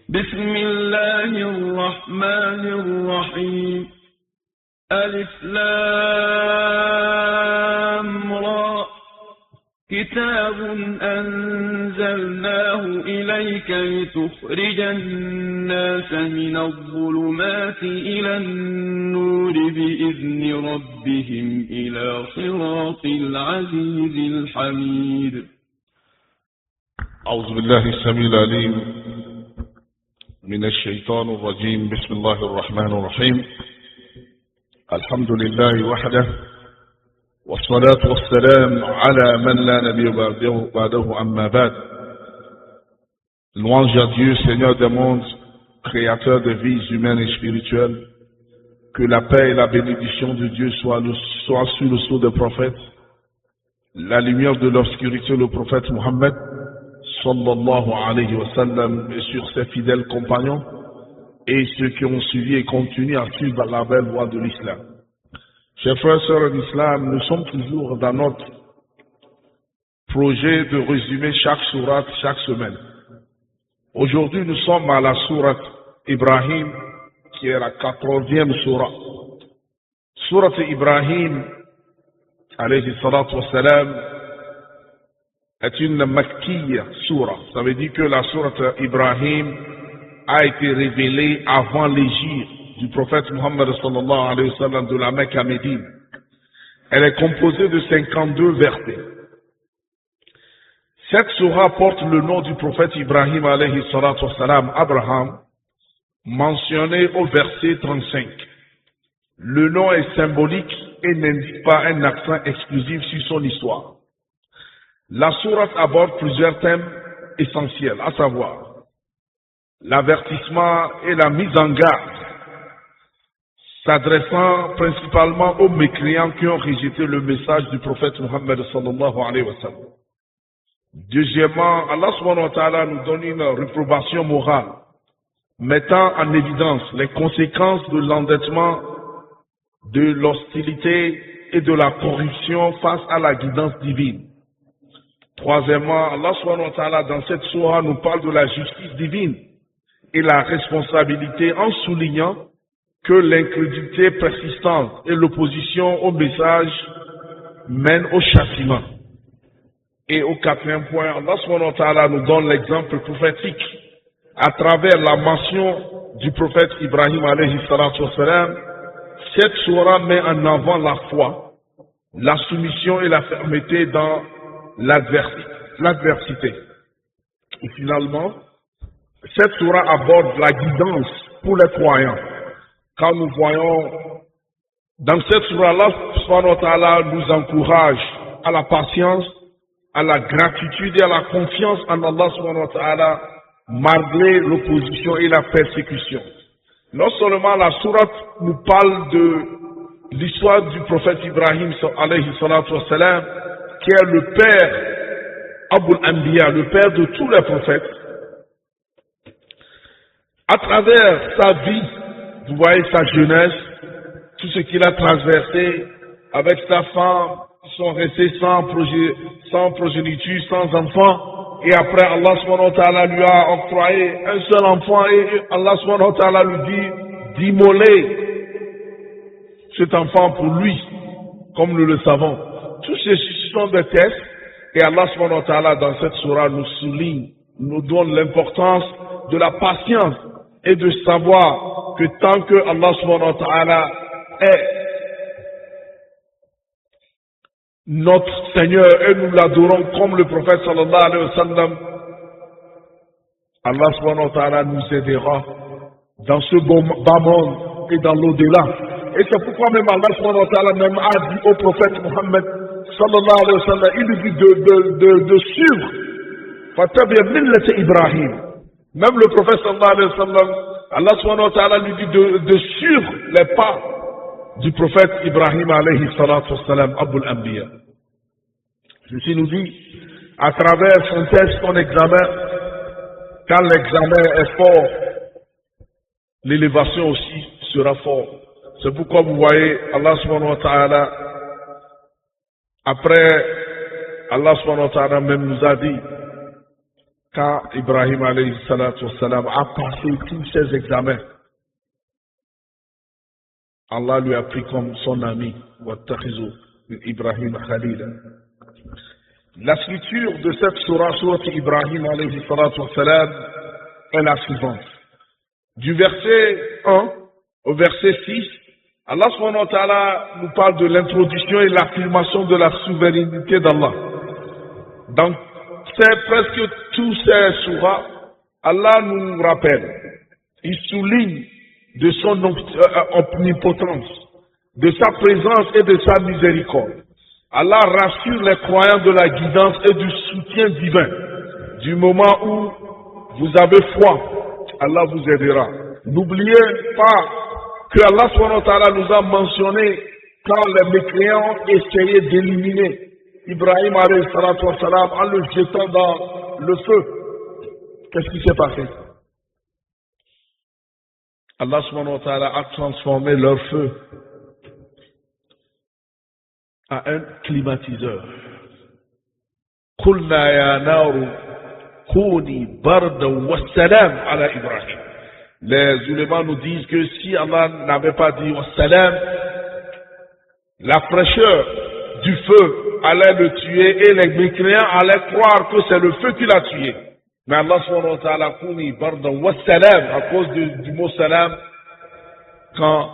بسم الله الرحمن الرحيم ألف لام را كتاب أنزلناه إليك لتخرج الناس من الظلمات إلى النور بإذن ربهم إلى صراط العزيز الحميد. أعوذ بالله السميع العليم من الشيطان الرجيم. بسم الله الرحمن الرحيم. الحمد لله وحده والصلاة والسلام على من لا نبي بعده أما بعد. Louange à Dieu, Seigneur des mondes, créateur des vies humaines et spirituelles. Que la paix et la bénédiction de Dieu soient sur le sceau des prophètes, la lumière de l'obscurité, le prophète Mohammed sallallahu alayhi wa sallam, et sur ses fidèles compagnons et ceux qui ont suivi et continuent à suivre la belle voie de l'islam. Chers frères et sœurs d'islam, nous sommes toujours dans notre projet de résumer chaque sourate chaque semaine. Aujourd'hui, nous sommes à la sourate Ibrahim, qui est la 80e sourate. Sourate Ibrahim, alayhi salatu wa salam, est une Makkiya surah. Ça veut dire que la sourate Ibrahim a été révélée avant l'hégire du prophète Muhammad sallallahu alayhi wa sallam de la Mecque à Médine. Elle est composée de 52 versets. Cette surah porte le nom du prophète Ibrahim alayhi salatu wa salam, Abraham, mentionné au verset 35. Le nom est symbolique et n'indique pas un accent exclusif sur son histoire. La sourate aborde plusieurs thèmes essentiels, à savoir l'avertissement et la mise en garde, s'adressant principalement aux mécréants qui ont rejeté le message du prophète Muhammad sallallahu alayhi wa sallam. Deuxièmement, Allah subhanahu wa ta'ala nous donne une réprobation morale, mettant en évidence les conséquences de l'endettement, de l'hostilité et de la corruption face à la guidance divine. Troisièmement, Allah subhanahu wa ta'ala dans cette sourate nous parle de la justice divine et la responsabilité en soulignant que l'incrédulité persistante et l'opposition au message mènent au châtiment. Et au quatrième point, Allah subhanahu wa ta'ala nous donne l'exemple prophétique à travers la mention du prophète Ibrahim alayhi salatu wa salam. Cette sourate met en avant la foi, la soumission et la fermeté dans l'adversité. Et finalement, cette sourate aborde la guidance pour les croyants. Quand nous voyons dans cette sourate, Allah subhanahu wa ta'ala nous encourage à la patience, à la gratitude et à la confiance en Allah subhanahu wa ta'ala, malgré l'opposition et la persécution. Non seulement la sourate nous parle de l'histoire du prophète Ibrahim alayhi salatu wa salam, qui est le père Abul Anbiya, le père de tous les prophètes. À travers sa vie, vous voyez sa jeunesse, tout ce qu'il a traversé avec sa femme, ils sont restés sans progéniture, sans enfant. Et après, Allah subhanahu wa ta'ala lui a octroyé un seul enfant et Allah subhanahu wa ta'ala lui dit d'immoler cet enfant pour lui, comme nous le savons. Tous ceci sont des tests et Allah subhanahu wa ta'ala dans cette sourate nous souligne, nous donne l'importance de la patience et de savoir que tant que Allah subhanahu wa ta'ala est notre Seigneur et nous l'adorons comme le prophète sallallahu alayhi wa sallam, Allah subhanahu wa ta'ala nous aidera dans ce bas monde et dans l'au-delà. Et c'est pourquoi même Allah subhanahu wa ta'ala même a dit au prophète Muhammad sallallahu alayhi wa sallam, il lui dit de suivre Fatabi' millat Ibrahim. Même le prophète sallallahu alayhi wa sallam, Allah subhanahu wa ta'ala lui dit de suivre les pas du prophète Ibrahim alayhi salatu wa salam, Abul Anbiya. Ceci nous dit, à travers son test, son examen, quand l'examen est fort, l'élévation aussi sera forte. C'est pourquoi vous voyez Allah subhanahu wa ta'ala, après Allah subhanahu wa ta'ala même nous a dit quand Ibrahim alayhi salatu wassalam a passé tous ses examens, Allah lui a pris comme son ami, Wattakhizou Ibrahim Khalila. La structure de cette surah Ibrahim alayhi salatu wassalam est la suivante. Du verset 1 au verset 6, Allah subhanahu wa ta'ala nous parle de l'introduction et l'affirmation de la souveraineté d'Allah. Dans presque tous ces surahs, Allah nous rappelle, il souligne de son omnipotence, de sa présence et de sa miséricorde. Allah rassure les croyants de la guidance et du soutien divin. Du moment où vous avez foi, Allah vous aidera. N'oubliez pas que Allah subhanahu wa ta'ala nous a mentionné quand les mécréants essayaient d'éliminer Ibrahim alayhi salatu wa salam en le jetant dans le feu. Qu'est-ce qui s'est passé? Allah subhanahu wa ta'ala a transformé leur feu en un climatiseur. Qulna ya naru kuni bardan wa salam ala Ibrahim. Les ulémas nous disent que si Allah n'avait pas dit wa salam, la fraîcheur du feu allait le tuer et les mécréants allaient croire que c'est le feu qui l'a tué. Mais Allah subhanahu wa ta'ala kuni bardan wa salam, à cause du mot salam, quand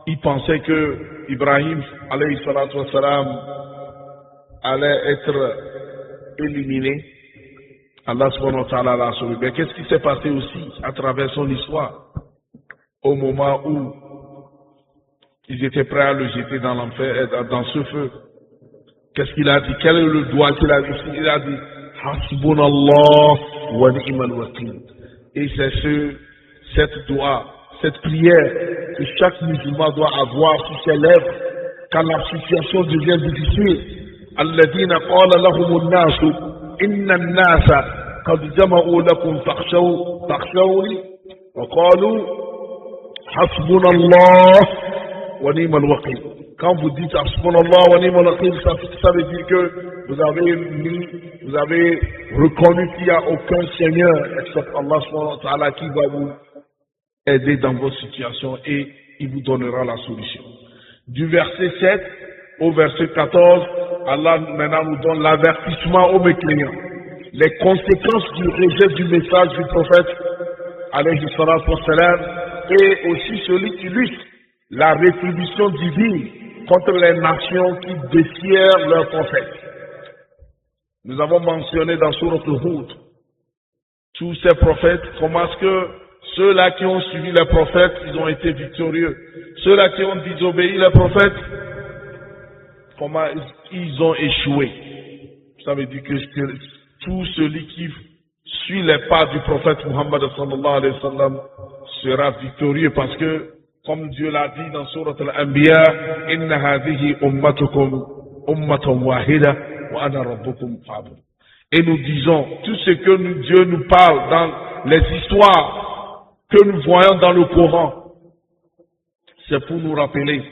il pensait que Ibrahim alayhi salatu wa salam allait être éliminé, Allah subhanahu wa ta'ala l'a sauvé. Mais qu'est-ce qui s'est passé aussi à travers son histoire? Au moment où ils étaient prêts à le jeter dans l'enfer, dans ce feu, qu'est-ce qu'il a dit? Quel est le doigt qu'il a dit? Il a dit Hasbunallah wa ni'mal wakil. Et c'est cette doigt, cette prière que chaque musulman doit avoir sur ses lèvres quand la situation devient difficile. Alladhina qala lahum an-nasu inna an-nasa qad jama'u lakum fakhshawni wa qalu hasbunallah wa ni'mal wakil. Quand vous dites hasbunallah wa ni'mal wakil, ça veut dire que vous avez reconnu qu'il n'y a aucun Seigneur except Allah subhanahu wa ta'ala qui va vous aider dans votre situation et il vous donnera la solution. Du verset 7 au verset 14, Allah maintenant nous donne l'avertissement aux mécréants. Les conséquences du rejet du message du prophète alayhi salatu wa salam, et aussi celui qui lutte la rétribution divine contre les nations qui défièrent leur prophète. Nous avons mentionné dans Sourate Hud tous ces prophètes, comment est-ce que ceux-là qui ont suivi les prophètes, ils ont été victorieux. Ceux-là qui ont désobéi les prophètes, comment ils ont échoué. Ça veut dire que tout celui qui suit les pas du prophète Muhammad sallallahu alayhi wa sallam sera victorieux parce que, comme Dieu l'a dit dans Surat Al-Anbiya, Inna hadhihi ummatukum ummatan wahida wa ana rabbukum fa'bud. Et nous disons, tout ce que Dieu nous parle dans les histoires que nous voyons dans le Coran, c'est pour nous rappeler,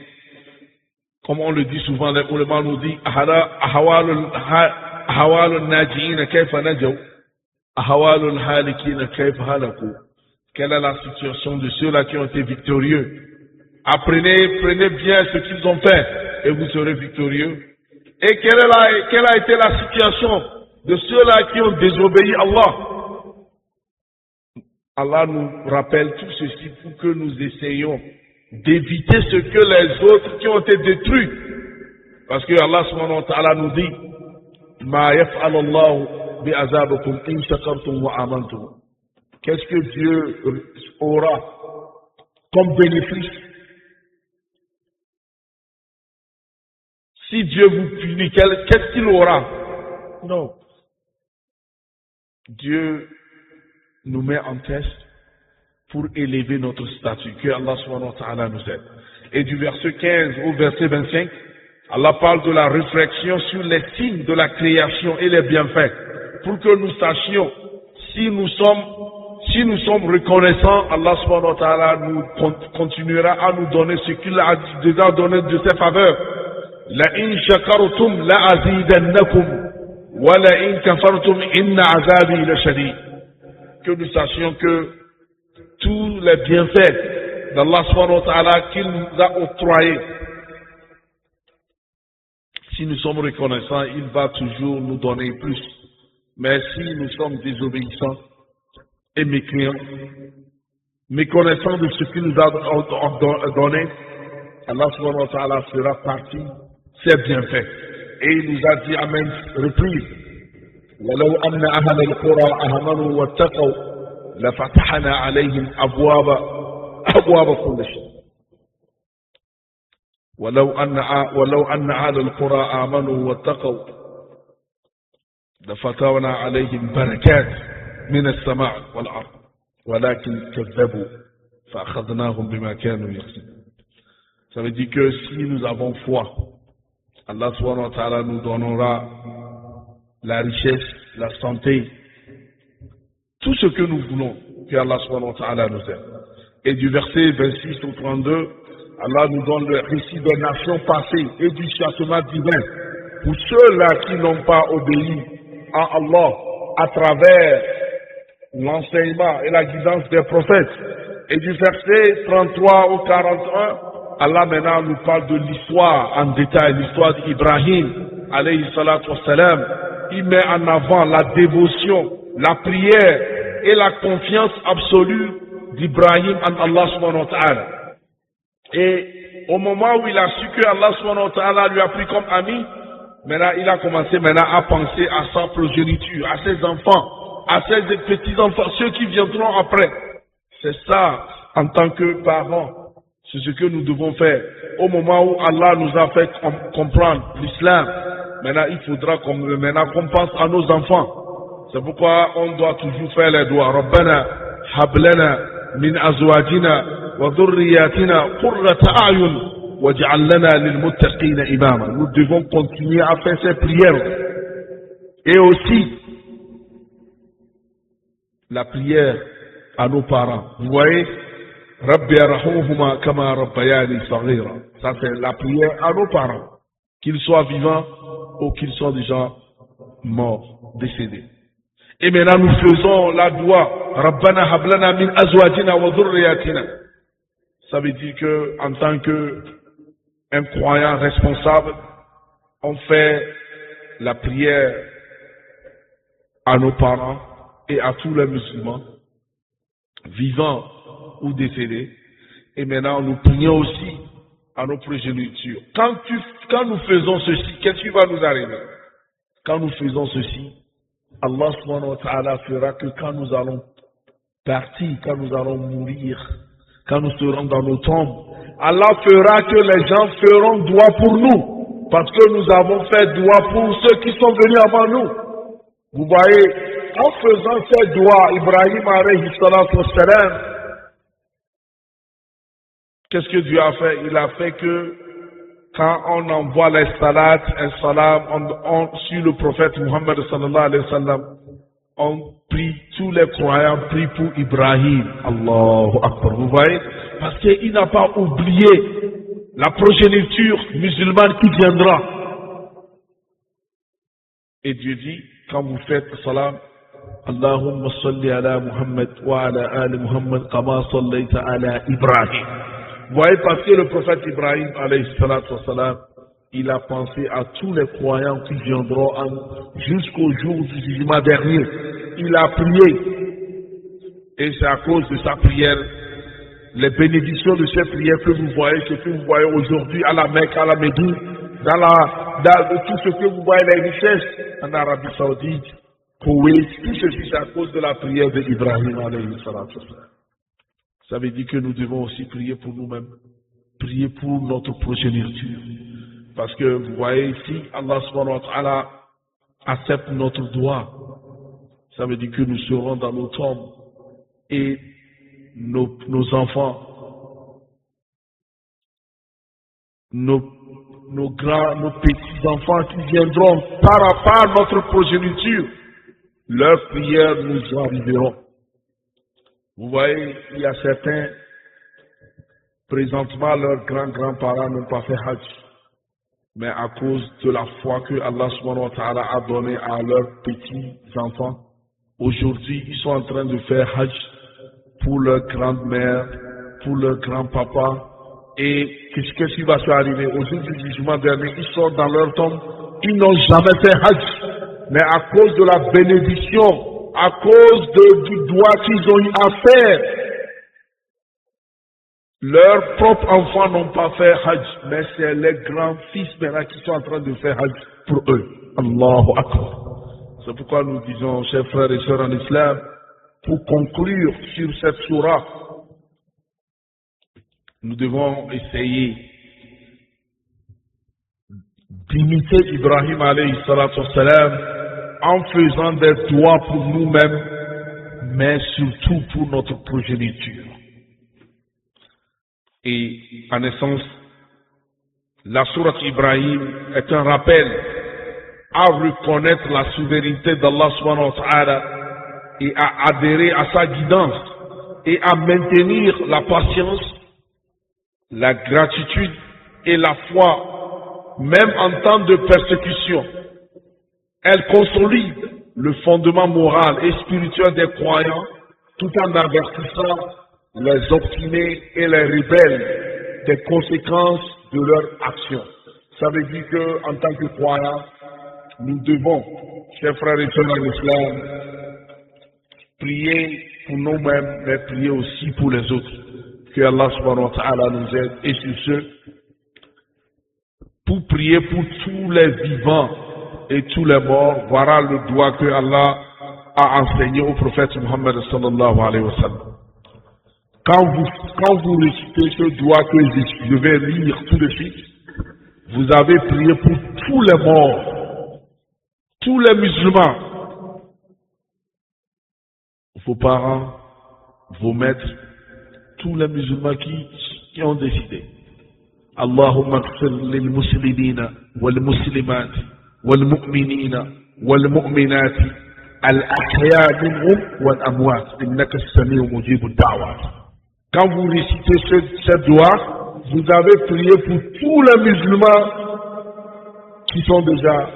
comme on le dit souvent, les ulémas nous disent, ahawalun naji'ina kayfa najaw, ahawalun halikina kayfa halaku. Quelle est la situation de ceux-là qui ont été victorieux? Prenez bien ce qu'ils ont fait et vous serez victorieux. Et quelle a été la situation de ceux-là qui ont désobéi Allah? Allah nous rappelle tout ceci pour que nous essayions d'éviter ce que les autres qui ont été détruits. Parce que Allah subhanahu wa ta'ala nous dit Ma yaf'al Allahu bi'azabakum in shakartum wa amantum. Qu'est-ce que Dieu aura comme bénéfice si Dieu vous punit? Qu'est-ce qu'il aura? Non. Dieu nous met en test pour élever notre statut, que Allah subhanahu wa ta'ala nous aide. Et du verset 15 au verset 25, Allah parle de la réflexion sur les signes de la création et les bienfaits, pour que nous sachions si nous sommes reconnaissants, Allah subhanahu wa ta'ala nous continuera à nous donner ce qu'il a déjà donné de ses faveurs. La in shakartum la azidannakum وَلَئِن كَفَرْتُمْ إِنَّ عَذَابِي لَشَدِيدٌ. Que nous sachions que tous les bienfaits d'Allah subhanahu wa ta'ala qu'il nous a octroyés, si nous sommes reconnaissants, il va toujours nous donner plus. Mais si nous sommes désobéissants et mécréants, méconnaissants de ce qu'il nous a donné, Allah subhanahu wa ta'ala fera partie ses bienfaits. Et il nous a dit à maintes reprises, وَلَوْ أَنَّ أَهْلَ الْقُرَىٰ آمَنُوا وَاتَّقَوْا لَفَتَحْنَا عَلَيْهِمْ أَبْوَابَ كُلِّ شَيْءٍ. ولو أن أهل القرى آمنوا واتقوا لفتحنا عليهم بركات من السماء والأرض ولكن كذبوا فأخذناهم بما كانوا يكسبون. Ça veut dire que si nous avons foi, Allah subhanahu wa ta'ala nous donnera la richesse, la santé, tout ce que nous voulons, que Allah subhanahu wa ta'ala nous aide. Et du verset 26 au 32, Allah nous donne le récit des nations passées et du châtiment divin pour ceux-là qui n'ont pas obéi à Allah à travers l'enseignement et la guidance des prophètes. Et du verset 33 au 41, Allah maintenant nous parle de l'histoire en détail, l'histoire d'Ibrahim, alayhi salatu wassalam. Il met en avant la dévotion, la prière et la confiance absolue d'Ibrahim en Allah subhanahu wa ta'ala. Et au moment où il a su que Allah subhanahu wa ta'ala lui a pris comme ami, maintenant il a commencé à penser à sa progéniture, à ses enfants, à ses petits-enfants, ceux qui viendront après. C'est ça, en tant que parents, c'est ce que nous devons faire. Au moment où Allah nous a fait comprendre l'islam, maintenant il faudra qu'on pense à nos enfants. C'est pourquoi on doit toujours faire les doigts. Rabbana hablana min azwajina وَذُرِّيَّاتِنَا قُرَّةَ أَعْيُنٍ وَاجْعَلْ لَنَا لِلْمُتَّقِينَ إِمَامًا. Nous devons continuer à faire ces prières. Et aussi, la prière à nos parents. Vous voyez, رَبِّ يَرْحَمْهُمَا كَمَا رَبَّيَانِي صَغِيرًا. Ça c'est la prière à nos parents, qu'ils soient vivants ou qu'ils soient déjà morts, décédés. Et maintenant nous faisons la dua, رَبَّنَا هَبْ لَنَا مِنْ أَزْوَاجِنَا وَذُرِّيَّاتِنَا. Ça veut dire que, en tant qu'un croyant responsable, on fait la prière à nos parents et à tous les musulmans, vivants ou décédés. Et maintenant, nous prions aussi à nos progénitures. Quand nous faisons ceci, qu'est-ce qui va nous arriver? Quand nous faisons ceci, Allah subhanahu wa ta'ala fera que quand nous allons partir, quand nous allons mourir, quand nous serons dans nos tombes, Allah fera que les gens feront dua pour nous, parce que nous avons fait dua pour ceux qui sont venus avant nous. Vous voyez, en faisant ces dua, Ibrahim alayhi salatu wassalam, qu'est-ce que Dieu a fait? Il a fait que quand on envoie les salats, un salam sur le prophète Muhammad sallallahu alayhi wa sallam, on prie, tous les croyants prient pour Ibrahim. Allahu Akbar. Vous voyez? Parce qu'il n'a pas oublié la progéniture musulmane qui viendra. Et Dieu dit, quand vous faites salam, Allahumma salli ala Muhammad wa ala ali Muhammad kama sallayta ala Ibrahim. Vous voyez, parce que le prophète Ibrahim alayhi salatu wa salam, il a pensé à tous les croyants qui viendront jusqu'au jour du jugement dernier. Il a prié. Et c'est à cause de sa prière, les bénédictions de ces prières que vous voyez, ce que vous voyez aujourd'hui à la Mecque, à la Médine, dans tout ce que vous voyez, les richesses en Arabie Saoudite, Koweït, tout ceci c'est à cause de la prière d'Ibrahim alayhi salatu wa salam. Ça veut dire que nous devons aussi prier pour nous-mêmes, prier pour notre progéniture. Parce que vous voyez ici, Allah subhanahu wa ta'ala accepte notre doigt. Ça veut dire que nous serons dans nos tombes et nos enfants, nos petits-enfants qui viendront par notre progéniture, leurs prières nous arriveront. Vous voyez, il y a certains, présentement, leurs grands-grands-parents n'ont pas fait Hajj. mais à cause de la foi que Allah subhanahu wa ta'ala a donnée à leurs petits-enfants, aujourd'hui, ils sont en train de faire Hajj pour leur grand-mère, pour leur grand-papa. Et qu'est-ce qui va se arriver? Au jour du jugement dernier, ils sortent dans leur tombe, ils n'ont jamais fait Hajj. Mais à cause de la bénédiction, à cause du droit qu'ils ont eu à faire, leurs propres enfants n'ont pas fait Hajj, mais c'est les grands-fils maintenant qui sont en train de faire Hajj pour eux. Allahu Akbar. C'est pourquoi nous disons, chers frères et sœurs en islam, pour conclure sur cette sourate, nous devons essayer d'imiter Ibrahim alayhi salatu wassalam en faisant des doigts pour nous-mêmes, mais surtout pour notre progéniture. Et en essence, la sourate Ibrahim est un rappel à reconnaître la souveraineté d'Allah subhanahu wa ta'ala et à adhérer à sa guidance et à maintenir la patience, la gratitude et la foi, même en temps de persécution. Elle consolide le fondement moral et spirituel des croyants tout en avertissant les obstinés et les rebelles des conséquences de leur action. Ça veut dire qu'en tant que croyants, nous devons, chers frères et sœurs en islam, prier pour nous-mêmes, mais prier aussi pour les autres. Que Allah subhanahu wa ta'ala nous aide. Et sur ce, pour prier pour tous les vivants et tous les morts, voilà le doigt que Allah a enseigné au prophète Muhammad sallallahu alayhi wa sallam. Quand vous récitez ce doigt que je vais lire tout de suite, vous avez prié pour tous les morts, tous les musulmans, vos parents, vos maîtres, tous les musulmans qui ont décidé. Allahumma ighfir lil muslimina wal muslimat wal mu'minina wal mu'minat al ahya minhum wal amwat innaka as-sami'u mujibud da'wat. Quand vous récitez ce doigt, vous avez prié pour tous les musulmans qui sont déjà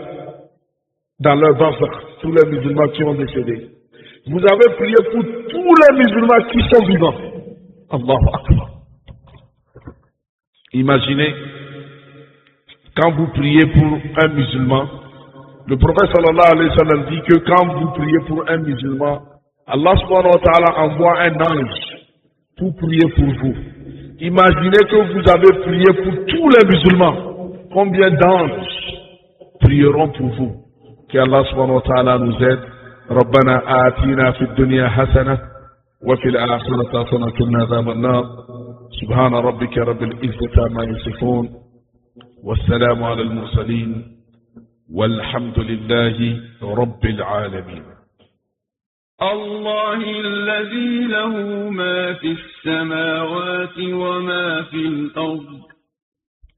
dans leur barzakh, tous les musulmans qui ont décédé. Vous avez prié pour tous les musulmans qui sont vivants. Allahu Akbar. Imaginez, quand vous priez pour un musulman, le prophète sallallahu alayhi wa sallam dit que quand vous priez pour un musulman, Allah subhanahu wa ta'ala envoie un ange pour prier pour vous. Imaginez que vous avez prié pour tous les musulmans. Combien d'anges prieront pour vous? Que Allah subhanahu wa ta'ala nous aide. ربنا آتنا في الدنيا حسنة وفي الآخرة حسنة وقنا عذاب النار سبحان ربك رب العزة عما يصفون والسلام على المرسلين والحمد لله رب العالمين. الله الذي له ما في السماوات وما في الأرض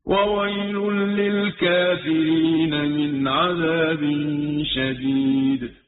وويل للكافرين من عذاب شديد.